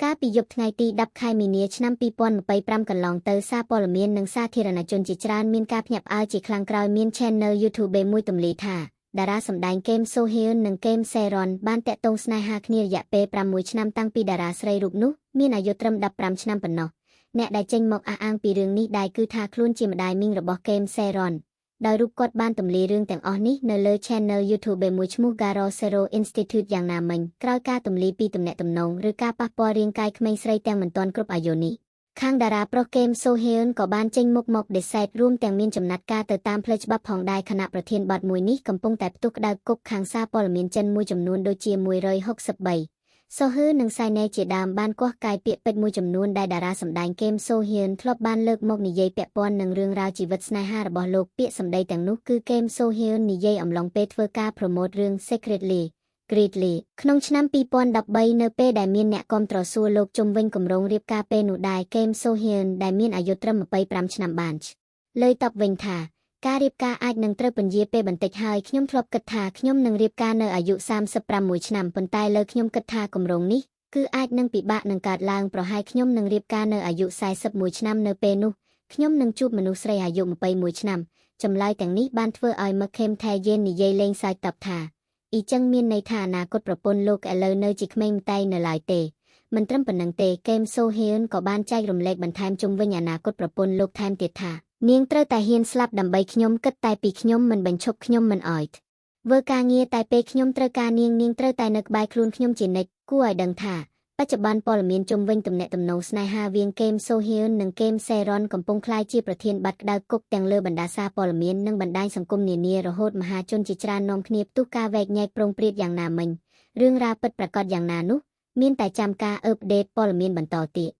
កាលពីយប់ថ្ងៃទី10ខែមីនាឆ្នាំ2025កន្លងទៅសារព័ត៌មាននិងសាធារណជនជាច្រើនមានការភ្ញាក់ផ្អើលជាខ្លាំងក្រោយមាន Channel YouTube មួយទម្លាយថាតារាសម្ដែងគេម So Hyun និងគេម Saeron បានតាក់ទងស្នេហាគ្នារយៈពេល6ឆ្នាំតាំងពីតារាស្រីរូបនោះមានអាយុត្រឹម15ឆ្នាំប៉ុណ្ណោះអ្នកដែលចេញមកអះអាងពីរឿងនេះដែរគឺថាខ្លួនជាម្ដាយមីងរបស់គេម Saeron ដោយរូបគាត់បានទម្លាយរឿងទាំងអស់នេះនៅលើ Channel YouTube មួយឈ្មោះ Garo Zero Institute យ៉ាងណាមិញក្រោយការទម្លាយពីទំនាក់ទំនងឬការប៉ះពាល់រាងកាយក្មេងស្រីទាំងមិនទាន់គ្រប់អាយុនេះខាងតារាប្រុសគេម So Hyun ក៏បានចេញមុខមកដេសែតរួមទាំងមានចំណាត់ការទៅតាមផ្លូវច្បាប់ផងដែរខណៈប្រធានបទមួយនេះកំពុងតែផ្ទុះក្តៅគុកខាងសារព័ត៌មានចិនមួយចំនួនដូចជា163So Hyun និង Saine ជាដើមបានកោះកាយពាក្យពេចន៍មួយចំនួនដែលតារាសម្ដែងគេម So Hyun ធ្លាប់បានលើកមកនិយាយពាក់ព័ន្ធនឹងរឿងរ៉ាវជីវិតស្នេហារបស់លោកពាក្យសម្ដីទាំងនោះគឺគេម So Hyun និយាយអំឡុងពេលធ្វើការ promote រឿង Secretly Greatly ក្នុងឆ្នាំ2013នៅពេលដែលមានអ្នកគាំទ្រសួរលោកជុំវិញគម្រោងរៀបការពេលនោះដែរគេម So Hyun ដែលមានអាយុត្រឹម25ឆ្នាំបានលើយតបវិញថាការរៀបការអាចនឹងត្រូវពន្យាពេលបន្តិចហើយខ្ញុំធ្លាប់គិតថាខ្ញុំនឹងរៀបការនៅអាយុ36ឆ្នាំប៉ុន្តែលើខ្ញុំគិតថាគម្រោងនេះគឺអាចនឹងពិបាកនឹងកើតឡើងប្រហែលខ្ញុំនឹងរៀបការនៅអាយុ41ឆ្នាំនៅពេលនោះខ្ញុំនឹងជួបមនុស្សស្រីអាយុ21ឆ្នាំចម្លើយទាំងនេះបានធ្វើឲ្យមកខេមថែយេននិយាយលេងសើចតបថាអ៊ីចឹងមានន័យថាអនាគតប្រពន្ធលោកឥឡូវនៅជាក្មេងតែនៅឡើយទេមិនត្រឹមប៉ុណ្្នឹងទេគេម So Hyun ក៏បានចែករំលែកបន្ថែមជុំវិញអនាគតប្រពន្ធលោកថែមទៀតថានាងត្រូវតែហ៊ានស្លាប់ដើម្បីខ្ញុំគិតតែពីខ្ញុំមិនបញ្ឈប់ខ្ញុំមិនអោយធ្វើការងារតែពេលខ្ញុំត្រូវការនាងត្រូវតែនៅក្បែរខ្លួនខ្ញុំជានិច្ចគួរឲ្យដឹងថាបច្ចុប្បន្នព័ត៌មានជុំវិញទំនាក់ទំនងស្នេហាវាងគេម So Hyun និងគេម Saeron កំពុងក្លាយជាប្រធានបទក្តៅគុកទាំងលើបណ្ដាសារព័ត៌មាននិងបណ្ដាញសង្គមនានារហូតមហាជនជាច្រើននាំគ្នាផ្ទុះការវែកញែកប្រងព្រាតយ៉ាងណាមិញរឿងរ៉ាវពិតប្រាកដយ៉ាងណានោះមានតែចាំការអឺបដេតព័ត៌មានបន្តទៀត